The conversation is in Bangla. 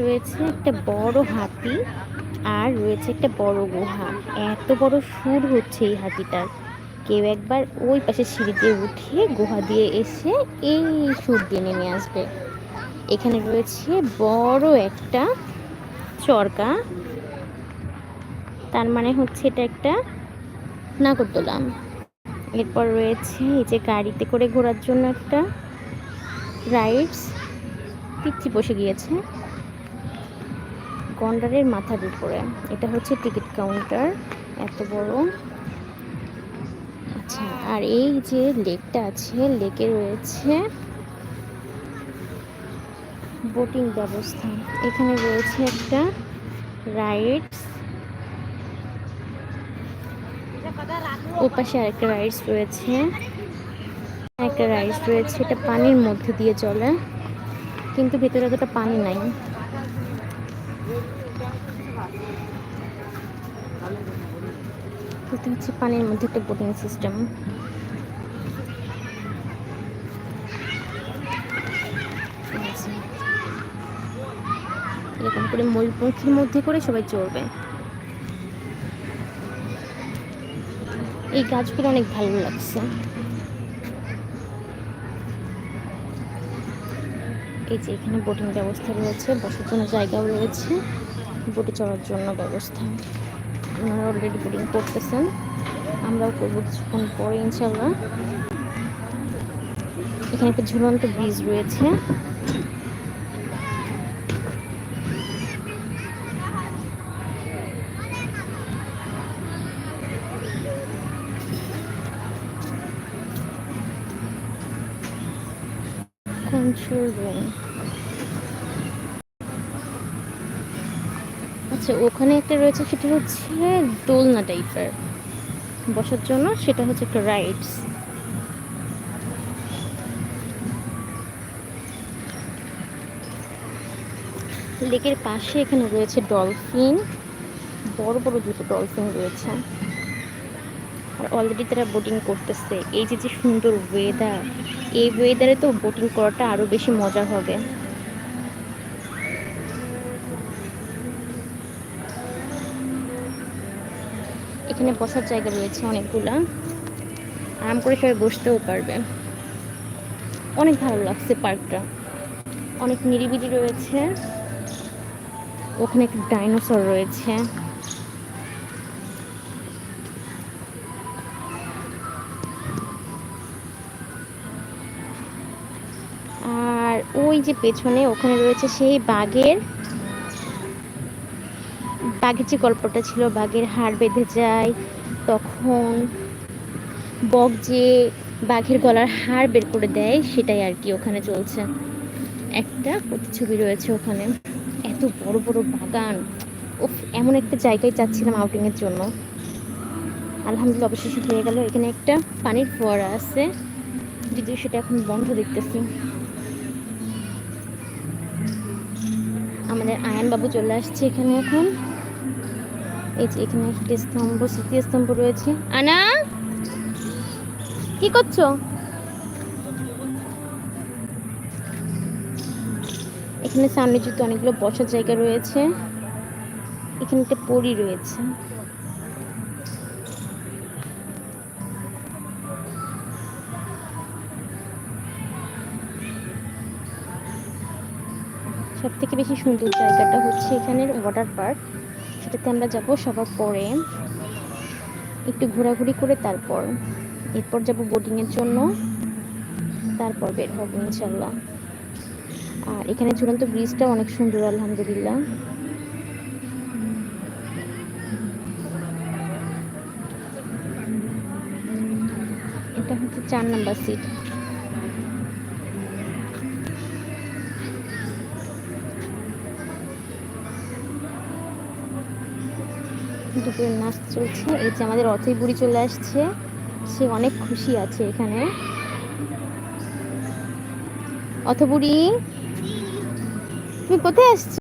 রয়েছে একটা বড় হাতি আর রয়েছে একটা বড় গুহা। এত বড় সুর হচ্ছে এই হাতিটার। কেউ একবার ওই পাশে সিঁড়ি দিয়ে উঠে গুহা দিয়ে এসে এই সুর দিয়ে নেমে আসবে। এখানে রয়েছে বড় একটা চরকা, তার মানে হচ্ছে এটা একটা নাগরদোলা। এরপর রয়েছে এই যে গাড়িতে করে ঘোরার জন্য একটা রাইডস, পিচ্ছি বসে গিয়েছে গন্ডারের মাথার উপরে। এটা হচ্ছে টিকিট কাউন্টার, এত বড়। আচ্ছা, আর এই যে লেকটা আছে, লেকে রয়েছে বোটিং ব্যবস্থা। এখানে রয়েছে একটা রাইডস, ওপাশে আরেকটা রাইডস রয়েছে, একটা রাইডস রয়েছে। এটা পানির মধ্যে দিয়ে চলে, কিন্তু ভেতরে এতটা পানি নাই। এটা হচ্ছে পানির মধ্যে একটা বোটিং সিস্টেম। এরকম করে ময়ূরপঙ্খীর মধ্যে করে সবাই চড়বে। এই গাছগুলো অনেক ভালো লাগছে। এই যে এখানে বোটিং ব্যবস্থা রয়েছে, বসার জন্য জায়গাও রয়েছে, বোটে চড়ার জন্য ব্যবস্থা। ওনারা অলরেডি বোটিং করতেছেন, আমরাও করবো কিছুক্ষণ পরে ইনশাল্লাহ। এখানে একটা ঝুলন্ত ব্রিজ রয়েছে। Control room. আচ্ছা, ওখানে একটা রয়েছে, সেটা হচ্ছে দোলনা টাইপের বসার জন্য, সেটা হচ্ছে একটা রাইডস। লেকের পাশে এখানে রয়েছে ডলফিন, বড় বড় দুটো ডলফিন রয়েছে। আর অলরেডি তারা বোটিং করতেছে। এই যে যে সুন্দর ওয়েদার, এই ওয়েদারে তো বোটিং করাটা আরো বেশি মজা হবে। এখানে বসার জায়গা রয়েছে অনেকগুলা, আরাম করে সবাই বসতেও পারবে। অনেক ভালো লাগছে পার্কটা, অনেক নিরিবিলি রয়েছে। ওখানে একটা ডাইনোসর রয়েছে। আর ওই যে পেছনে ওখানে রয়েছে সেই বাঘের যে গল্পটা ছিল, বাঘের হাড় বেঁধে যায়, তখন বক যে বাঘের গলার হাড় বের করে দেয়, সেটাই আর কি ওখানে চলছে। একটা প্রতিছবি রয়েছে ওখানে। এত বড় বড় বাগান, উফ, এমন একটা জায়গায় চাচ্ছিলাম আউটিং এর জন্য। আলহামদুলিল্লাহ অবশেষে হয়ে গেল। এখানে একটা পানির ফোয়ারা আছে, যদিও সেটা এখন বন্ধ দেখতেছি। আমাদের আয়ান বাবু চলে আসছে এখানে এখন। এই যে এখানে একটা স্তম্ভ, স্মৃতিস্তম্ভ রয়েছে। আনা, কি করছো? এখানে সামনে যদি অনেকগুলো বসার জায়গা রয়েছে। এখানে একটা পরী রয়েছে। সব থেকে বেশি সুন্দর জায়গাটা হচ্ছে এখানের ওয়াটার পার্ক, সেটাতে আমরা যাব সবার পরে। একটু ঘোরাঘুরি করে এরপর যাব বোটিং এর জন্য, তারপর বের হবো ইনশাল্লাহ। আর এখানে ঝুলন্ত ব্রিজটা অনেক সুন্দর আলহামদুলিল্লাহ। এটা হচ্ছে 4 নাম্বার সিট। দুপুরের নাচ চলছে। এই যে আমাদের অথই বুড়ি চলে আসছে, সে অনেক খুশি আছে এখানে। অথ বুড়ি, তুমি কোথায় আসছো?